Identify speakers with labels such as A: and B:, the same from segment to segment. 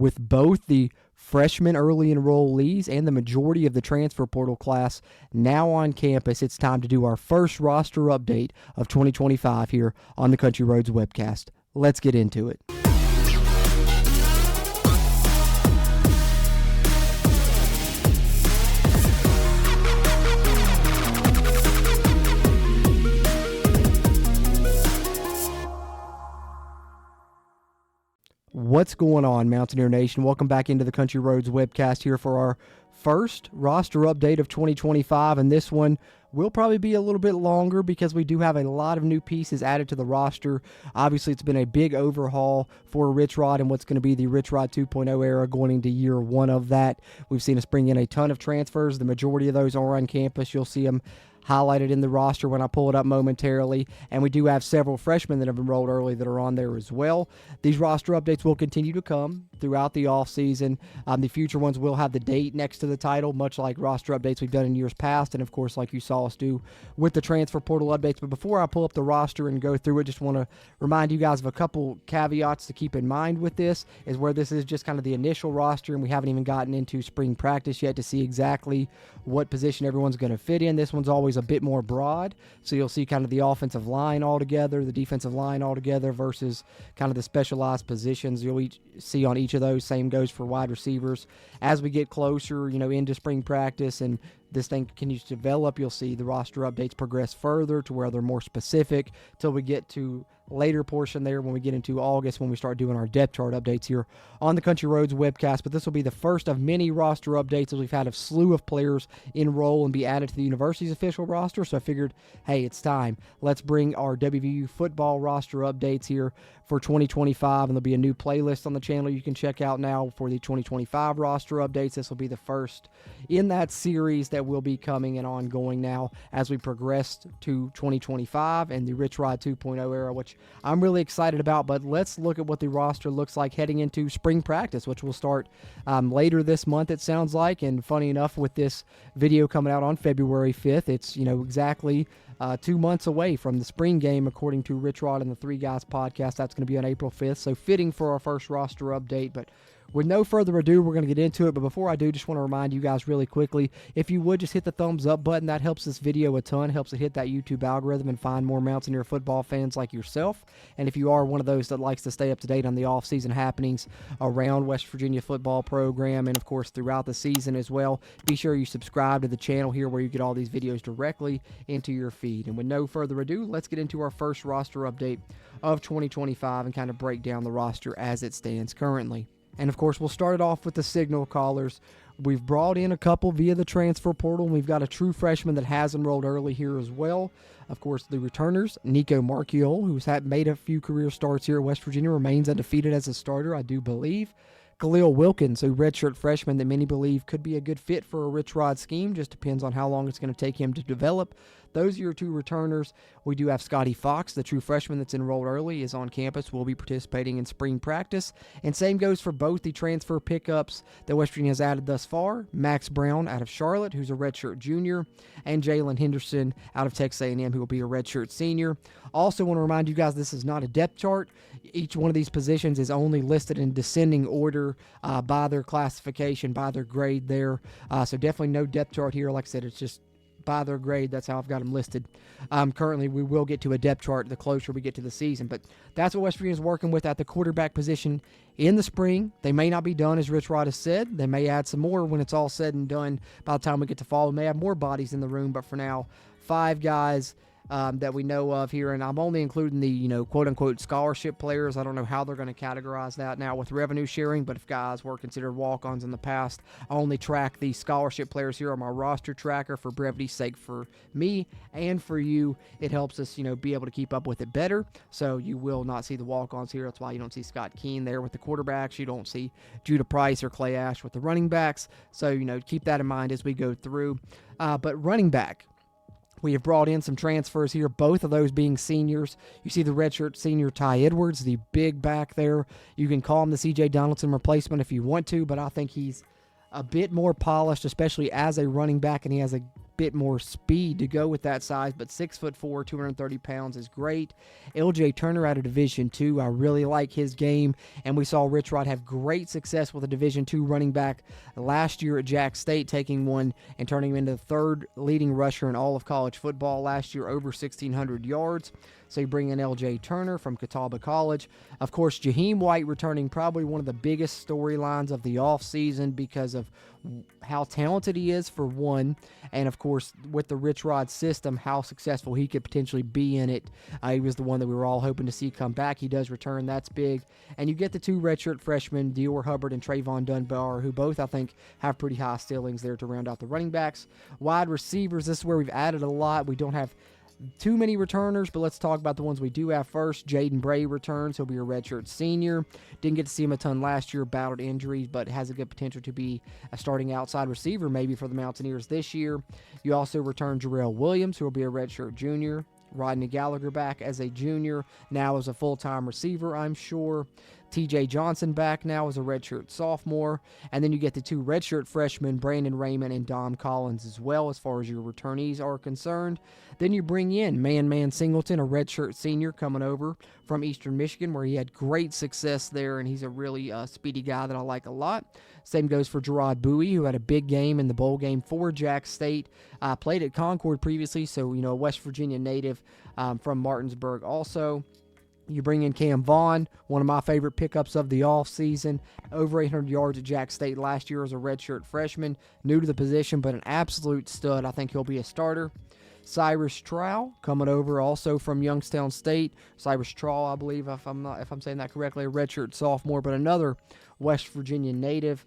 A: with both the freshman early enrollees and the majority of the transfer portal class now on campus, it's time to do our first roster update of 2025 here on the Country Roads Webcast. Let's get into it. What's going on, Mountaineer Nation? Welcome back into the Country Roads Webcast here for our first roster update of 2025, and this one will probably be a little bit longer because we do have a lot of new pieces added to the roster. Obviously, it's been a big overhaul for Rich Rod and what's going to be the Rich Rod 2.0 era going into year one of that. We've seen us bring in a ton of transfers. The majority of those are on campus. You'll see them highlighted in the roster when I pull it up momentarily, and we do have several freshmen that have enrolled early that are on there as well. These roster updates will continue to come throughout the offseason. The future ones will have the date next to the title, much like roster updates we've done in years past, and of course like you saw us do with the transfer portal updates. But before I pull up the roster and go through it, just want to remind you guys of a couple caveats to keep in mind with this, is where this is just kind of the initial roster and we haven't even gotten into spring practice yet to see exactly what position everyone's going to fit in. This one's always a bit more broad, so you'll see kind of the offensive line all together, the defensive line all together versus kind of the specialized positions you'll see on each of those. Same goes for wide receivers. As we get closer, into spring practice and this thing continues to develop, you'll see the roster updates progress further to where they're more specific till we get to later portion there when we get into August when we start doing our depth chart updates here on the Country Roads Webcast. But this will be the first of many roster updates as we've had a slew of players enroll and be added to the university's official roster. So I figured, hey, it's time. Let's bring our WVU football roster updates here for 2025, and there'll be a new playlist on the channel you can check out now for the 2025 roster updates. This will be the first in that series that will be coming and ongoing now as we progress to 2025 and the Rich Rod 2.0 era, which I'm really excited about. But let's look at what the roster looks like heading into spring practice, which will start later this month, it sounds like. And funny enough, with this video coming out on February 5th, it's exactly 2 months away from the spring game, according to Rich Rod and the Three Guys podcast. That's going to be on April 5th, so fitting for our first roster update. But with no further ado, we're going to get into it. But before I do, just want to remind you guys really quickly, if you would just hit the thumbs up button, that helps this video a ton, helps it hit that YouTube algorithm and find more Mountaineer football fans like yourself. And if you are one of those that likes to stay up to date on the off-season happenings around West Virginia football program and of course throughout the season as well, be sure you subscribe to the channel here where you get all these videos directly into your feed. And with no further ado, let's get into our first roster update of 2025 and kind of break down the roster as it stands currently. And of course, we'll start it off with the signal callers. We've brought in a couple via the transfer portal, and we've got a true freshman that has enrolled early here as well. Of course, the returners, Nico Marchiol, who's made a few career starts here at West Virginia, remains undefeated as a starter, I do believe. Khalil Wilkins, a redshirt freshman that many believe could be a good fit for a Rich Rod scheme. Just depends on how long it's going to take him to develop. Those are your two returners. We do have Scotty Fox, the true freshman that's enrolled early, is on campus, will be participating in spring practice. And same goes for both the transfer pickups that West Virginia has added thus far. Max Brown out of Charlotte, who's a redshirt junior, and Jalen Henderson out of Texas A&M, who will be a redshirt senior. Also want to remind you guys, this is not a depth chart. Each one of these positions is only listed in descending order by their classification, by their grade there. So definitely no depth chart here. Like I said, it's just by their grade. That's how I've got them listed. Currently, we will get to a depth chart the closer we get to the season, but that's what West Virginia is working with at the quarterback position in the spring. They may not be done, as Rich Rod has said. They may add some more when it's all said and done. By the time we get to fall, we may have more bodies in the room, but for now, 5 guys that we know of here, and I'm only including the, quote-unquote scholarship players. I don't know how they're going to categorize that now with revenue sharing, but if guys were considered walk-ons in the past, I only track the scholarship players here on my roster tracker for brevity's sake for me and for you. It helps us, be able to keep up with it better, so you will not see the walk-ons here. That's why you don't see Scott Keene there with the quarterbacks. You don't see Judah Price or Clay Ash with the running backs, so, keep that in mind as we go through. But running back, we have brought in some transfers here, both of those being seniors. You see the redshirt senior Ty Edwards, the big back there. You can call him the C.J. Donaldson replacement if you want to, but I think he's a bit more polished, especially as a running back, and he has a bit more speed to go with that size, but 6'4", 230 pounds is great. LJ Turner out of Division II, I really like his game, and we saw Rich Rod have great success with a Division II running back last year at Jack State, taking one and turning him into the third leading rusher in all of college football last year, over 1,600 yards. So you bring in L.J. Turner from Catawba College. Of course, Jaheim White returning, probably one of the biggest storylines of the offseason because of how talented he is, for one, and of course, with the Rich Rod system, how successful he could potentially be in it. He was the one that we were all hoping to see come back. He does return. That's big. And you get the two redshirt freshmen, Dior Hubbard and Trayvon Dunbar, who both, I think, have pretty high ceilings there to round out the running backs. Wide receivers, this is where we've added a lot. We don't have too many returners, but let's talk about the ones we do have first. Jaden Bray returns. He'll be a redshirt senior. Didn't get to see him a ton last year, battled injuries, but has a good potential to be a starting outside receiver maybe for the Mountaineers this year. You also return Jarrell Williams, who will be a redshirt junior. Rodney Gallagher back as a junior, now as a full-time receiver, I'm sure. TJ Johnson back now as a redshirt sophomore. And then you get the two redshirt freshmen, Brandon Raymond and Dom Collins as well, as far as your returnees are concerned. Then you bring in Man Singleton, a redshirt senior coming over from Eastern Michigan, where he had great success there, and he's a really speedy guy that I like a lot. Same goes for Gerard Bowie, who had a big game in the bowl game for Jack State. Played at Concord previously, so, a West Virginia native from Martinsburg also. You bring in Cam Vaughn, one of my favorite pickups of the offseason. Over 800 yards at Jack State last year as a redshirt freshman. New to the position, but an absolute stud. I think he'll be a starter. Cyrus Trow coming over also from Youngstown State. Cyrus Trow, I believe, if I'm saying that correctly, a redshirt sophomore, but another West Virginia native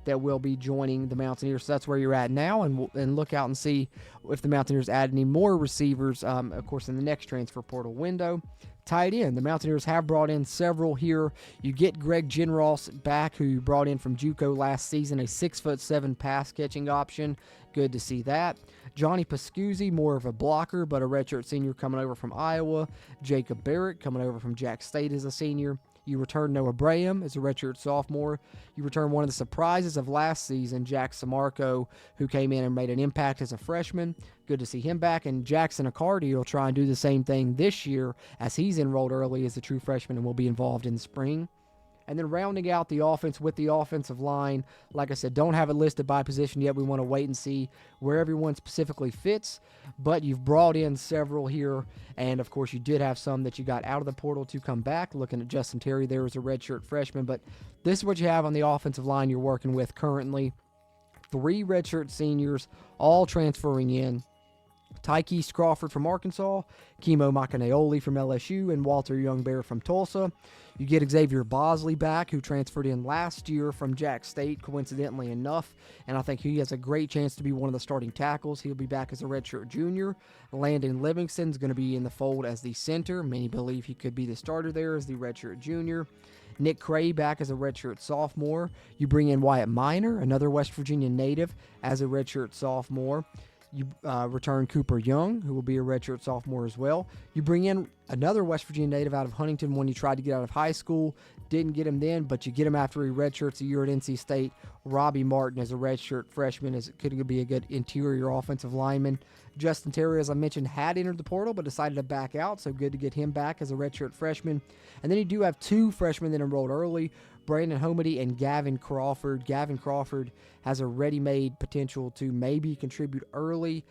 A: that will be joining the Mountaineers. So that's where you're at now, and look out and see if the Mountaineers add any more receivers, of course, in the next transfer portal window. Tight end, the Mountaineers have brought in several here. You get Greg Genross back, who you brought in from JUCO last season, a 6'7" pass-catching option. Good to see that. Johnny Pascuzzi, more of a blocker, but a redshirt senior coming over from Iowa. Jacob Barrett coming over from Jack State as a senior. You return Noah Braham as a redshirt sophomore. You return one of the surprises of last season, Jack Samarco, who came in and made an impact as a freshman. Good to see him back. And Jackson Accardi will try and do the same thing this year, as he's enrolled early as a true freshman and will be involved in the spring. And then rounding out the offense with the offensive line, like I said, don't have it listed by position yet. We want to wait and see where everyone specifically fits. But you've brought in several here. And, of course, you did have some that you got out of the portal to come back. Looking at Justin Terry there as a redshirt freshman. But this is what you have on the offensive line you're working with currently. 3 redshirt seniors, all transferring in. Tykees Crawford from Arkansas, Kimo Makaneoli from LSU, and Walter Youngbear from Tulsa. You get Xavier Bosley back, who transferred in last year from Jack State, coincidentally enough, and I think he has a great chance to be one of the starting tackles. He'll be back as a redshirt junior. Landon Livingston's going to be in the fold as the center. Many believe he could be the starter there as the redshirt junior. Nick Cray back as a redshirt sophomore. You bring in Wyatt Minor, another West Virginia native, as a redshirt sophomore. You return Cooper Young, who will be a redshirt sophomore as well. You bring in another West Virginia native out of Huntington, one you tried to get out of high school. Didn't get him then, but you get him after he redshirts a year at NC State. Robbie Martin as a redshirt freshman could be a good interior offensive lineman. Justin Terry, as I mentioned, had entered the portal but decided to back out, so good to get him back as a redshirt freshman. And then you do have 2 freshmen that enrolled early, Brandon Homedy and Gavin Crawford. Gavin Crawford has a ready-made potential to maybe contribute early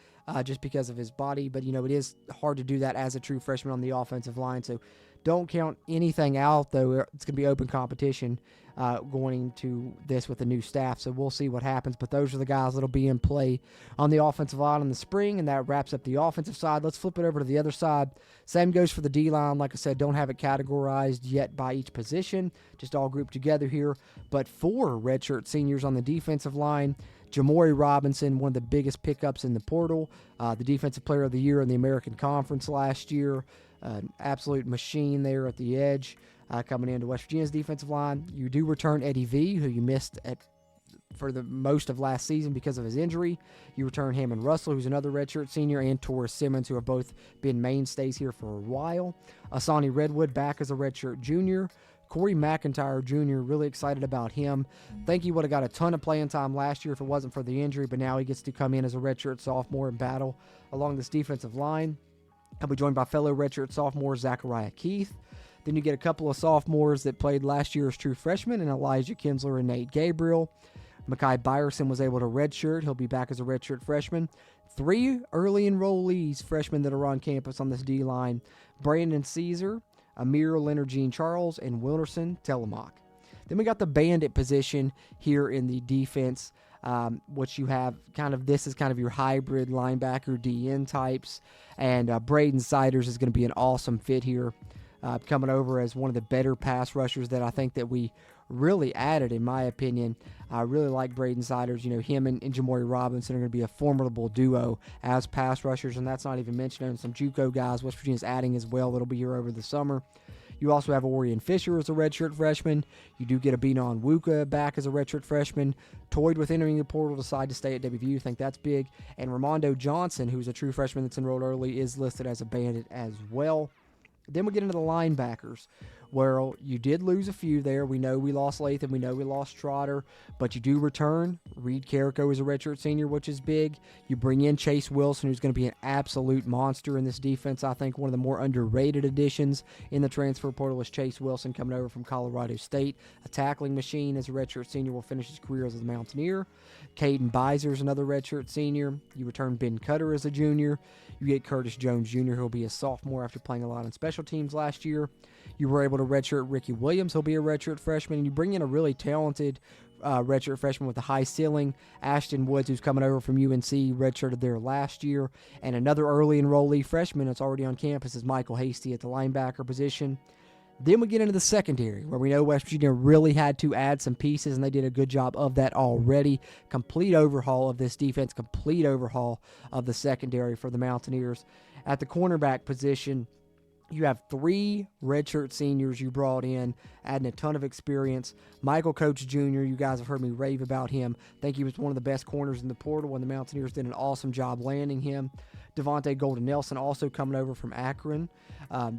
A: just because of his body, but, it is hard to do that as a true freshman on the offensive line, so don't count anything out, though. It's going to be open competition going into this with the new staff, so we'll see what happens. But those are the guys that will be in play on the offensive line in the spring, and that wraps up the offensive side. Let's flip it over to the other side. Same goes for the D-line. Like I said, don't have it categorized yet by each position, just all grouped together here. But 4 redshirt seniors on the defensive line. Jamori Robinson, one of the biggest pickups in the portal, the Defensive Player of the Year in the American Conference last year. An absolute machine there at the edge coming into West Virginia's defensive line. You do return Eddie V, who you missed for the most of last season because of his injury. You return Hammond Russell, who's another redshirt senior, and Torres Simmons, who have both been mainstays here for a while. Asani Redwood back as a redshirt junior. Corey McIntyre Jr., really excited about him. Think he would have got a ton of playing time last year if it wasn't for the injury, but now he gets to come in as a redshirt sophomore and battle along this defensive line. He'll be joined by fellow redshirt sophomore Zachariah Keith. Then you get a couple of sophomores that played last year as true freshmen, and Elijah Kinsler and Nate Gabriel. Makai Byerson was able to redshirt. He'll be back as a redshirt freshman. 3 early enrollees, freshmen that are on campus on this D-line: Brandon Caesar, Amir Leonard Jean Charles, and Wilderson Telemock. Then we got the bandit position here in the defense, which you have this is kind of your hybrid linebacker DN types. And Braden Siders is going to be an awesome fit here, coming over as one of the better pass rushers that I think that we really added, in my opinion. I really like Braden Siders. Him and Jamori Robinson are going to be a formidable duo as pass rushers, and that's not even mentioning some JUCO guys West Virginia's adding as well that'll be here over the summer. You also have Orion Fisher as a redshirt freshman. You do get a Benon Wuka back as a redshirt freshman. Toyed with entering the portal, decide to stay at WVU. I think that's big. And Ramondo Johnson, who's a true freshman that's enrolled early, is listed as a bandit as well. Then we get into the linebackers. Well, you did lose a few there. We know we lost Latham. We know we lost Trotter. But you do return. Reed Carrico is a redshirt senior, which is big. You bring in Chase Wilson, who's going to be an absolute monster in this defense. I think one of the more underrated additions in the transfer portal is Chase Wilson coming over from Colorado State. A tackling machine as a redshirt senior, will finish his career as a Mountaineer. Caden Beiser is another redshirt senior. You return Ben Cutter as a junior. You get Curtis Jones Jr., who'll be a sophomore after playing a lot on special teams last year. You were able to redshirt Ricky Williams. He'll be a redshirt freshman. And you bring in a really talented redshirt freshman with a high ceiling, Ashton Woods, who's coming over from UNC, redshirted there last year. And another early enrollee freshman that's already on campus is Michael Hasty at the linebacker position. Then we get into the secondary, where we know West Virginia really had to add some pieces, and they did a good job of that already. Complete overhaul of this defense, complete overhaul of the secondary for the Mountaineers. At the cornerback position, you have 3 redshirt seniors you brought in, adding a ton of experience. Michael Coach Jr., you guys have heard me rave about him. I think he was one of the best corners in the portal, and the Mountaineers did an awesome job landing him. Devontae Golden Nelson also coming over from Akron.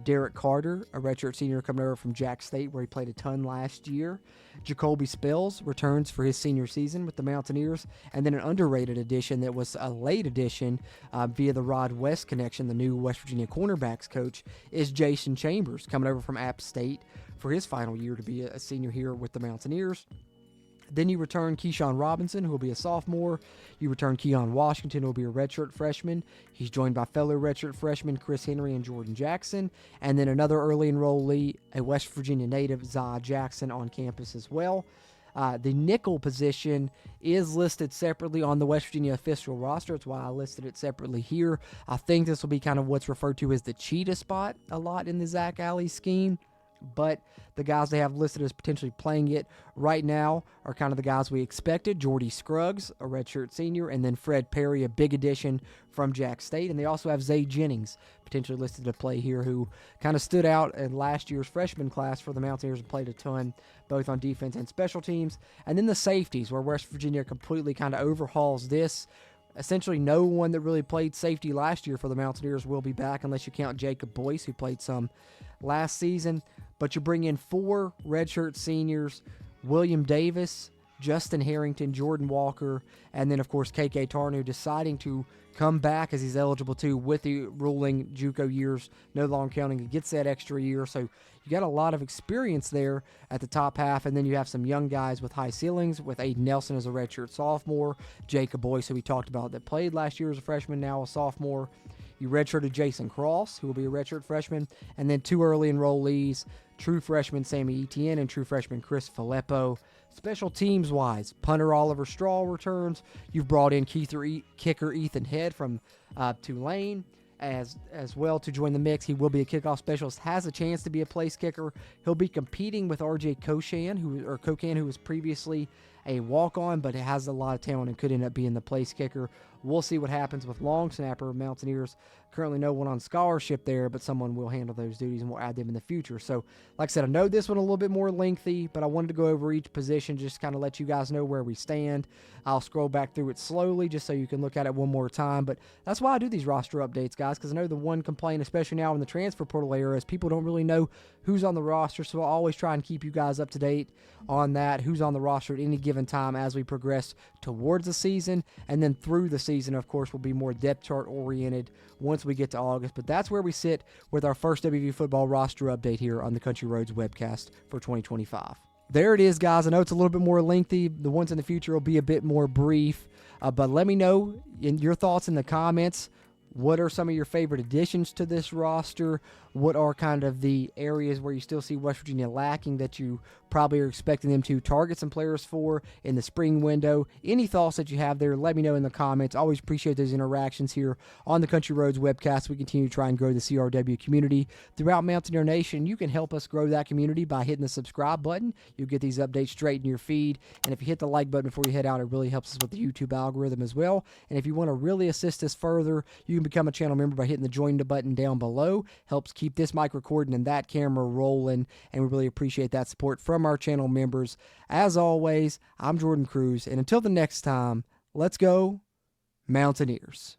A: Derek Carter, a redshirt senior coming over from Jack State, where he played a ton last year. Jacoby Spells returns for his senior season with the Mountaineers. And then an underrated addition that was a late addition via the Rod West connection, the new West Virginia cornerbacks coach, is Jason Chambers, coming over from App State for his final year to be a senior here with the Mountaineers. Then you return Keyshawn Robinson, who will be a sophomore. You return Keon Washington, who will be a redshirt freshman. He's joined by fellow redshirt freshmen Chris Henry and Jordan Jackson. And then another early enrollee, a West Virginia native, Zah Jackson, on campus as well. The nickel position is listed separately on the West Virginia official roster. That's why I listed it separately here. I think this will be kind of what's referred to as the cheetah spot a lot in the Zach Alley scheme. But the guys they have listed as potentially playing it right now are kind of the guys we expected. Jordy Scruggs, a redshirt senior, and then Fred Perry, a big addition from Jack State. And they also have Zay Jennings potentially listed to play here, who kind of stood out in last year's freshman class for the Mountaineers and played a ton, both on defense and special teams. And then the safeties, where West Virginia completely kind of overhauls this. Essentially, no one that really played safety last year for the Mountaineers will be back, unless you count Jacob Boyce, who played some last season. But you bring in 4 redshirt seniors: William Davis, Justin Harrington, Jordan Walker, and then, of course, KK Tarnu deciding to come back, as he's eligible to, with the ruling JUCO years no longer counting. He gets that extra year, so you got a lot of experience there at the top half. And then you have some young guys with high ceilings, with Aiden Nelson as a redshirt sophomore, Jacob Boyce, who we talked about, that played last year as a freshman, now a sophomore. You redshirted Jason Cross, who will be a redshirt freshman, and then 2 early enrollees, true freshman Sammy Etienne and true freshman Chris Filippo. Special teams-wise, punter Oliver Straw returns. You've brought in kicker Ethan Head from Tulane as well to join the mix. He will be a kickoff specialist, has a chance to be a place kicker. He'll be competing with RJ Cocan, who was previously a walk-on, but has a lot of talent and could end up being the place kicker we'll see what happens with long snapper. Mountaineers currently no one on scholarship there, but someone will handle those duties and we'll add them in the future. So, like I said, I know this one a little bit more lengthy, but I wanted to go over each position, just kind of let you guys know where we stand. I'll scroll back through it slowly just so you can look at it one more time. But that's why I do these roster updates, guys, because I know the one complaint, especially now in the transfer portal era, is people don't really know who's on the roster. So I'll always try and keep you guys up to date on that, who's on the roster at any given time as we progress towards the season. And then through the season, of course, will be more depth chart oriented once we get to August. But that's where we sit with our first WVU football roster update here on the Country Roads webcast for 2025. There it is, guys. I know it's a little bit more lengthy. The ones in the future will be a bit more brief. But let me know your thoughts in the comments. What are some of your favorite additions to this roster? What are kind of the areas where you still see West Virginia lacking that you probably are expecting them to target some players for in the spring window? Any thoughts that you have there, let me know in the comments. Always appreciate those interactions here on the Country Roads webcast. We continue to try and grow the CRW community throughout Mountaineer Nation. You can help us grow that community by hitting the subscribe button. You'll get these updates straight in your feed. And if you hit the like button before you head out, it really helps us with the YouTube algorithm as well. And if you want to really assist us further, you can become a channel member by hitting the join the button down below. Helps keep this mic recording and that camera rolling, and we really appreciate that support from our channel members. As always, I'm Jordan Cruz, and until the next time, let's go Mountaineers.